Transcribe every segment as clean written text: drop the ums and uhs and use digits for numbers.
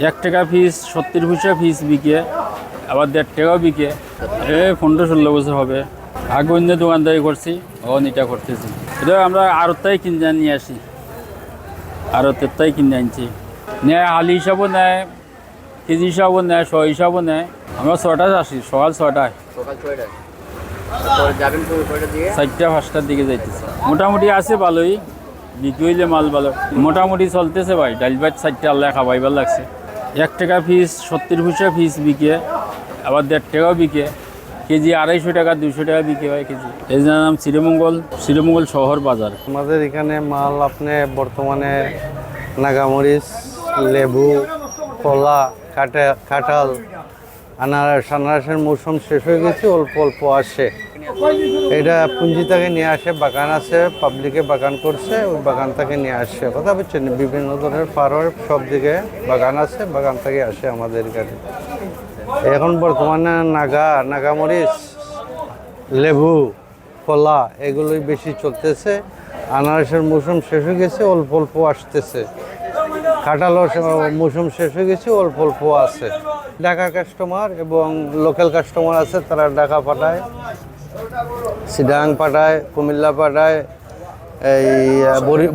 1 টাকা পিস 70 পয়সা পিস বিকে, আবার 1.5 টাকাও বিকে। 15-16 বছর হবে। আগে অন্য দোকানদারি করছি, এটা করতেছি। এটা আমরা আড়তটাই কিনে নিয়ে আসি, আড়তেরটাই কিনে আনছি। নেয় হালি হিসাবও নেয়, কেজি হিসাবও নেয়, 100 হিসাবও নেয়। আমরা 6টায় আসি, সকাল 6টায়। সকাল 6টায় যাবেন কয়টা দিয়ে? 4টা-5টার দিকে যাইতেছে। মোটামুটি আছে ভালোই, বিক্রি হইলে মাল ভালো মোটামুটি চলতেছে ভাই। ডাল ভাত 4টা আল্লাহ খাবাইবার লাগছে। 1 টাকা পিস 70 পয়সা পিস বিকে, আবার 1.5 টাকাও বিকে। কেজি 250 টাকা 200 টাকা বিকে হয় কেজি। এই নাম শ্রীমঙ্গল শহর বাজার। আমাদের এখানে মাল আপনি বর্তমানে নাগামরিচ, লেবু, কলা, কাঁঠাল, আনারসের মৌসুম শেষ হয়ে গেছে, অল্প অল্প আসে। এটা পুঞ্জি থেকে নিয়ে আসে, বাগান আছে, পাবলিকে বাগান করছে, ওই বাগান থেকে নিয়ে আসে। কথা বুঝছেন, বিভিন্ন ধরনের পাড়ার সব দিকে বাগান আছে, বাগান থেকে আসে আমাদের এখানে। এখন বর্তমানে নাগামরিচ, লেবু, কলা এগুলোই বেশি চলতেছে। আনারসের মৌসুম শেষ হয়ে গেছে, অল্প অল্প আসতেছে। কাঁঠালের মৌসুম শেষ হয়ে গেছে, অল্প অল্প আছে। ঢাকা কাস্টমার এবং লোকাল কাস্টমার আছে, তারা ঢাকা পাঠায়, চিটাগাং পাঠায়, কুমিল্লা পাঠায়, এই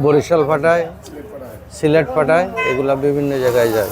বরিশাল পাঠায়, সিলেট পাঠায়, এগুলা বিভিন্ন জায়গায় যায়।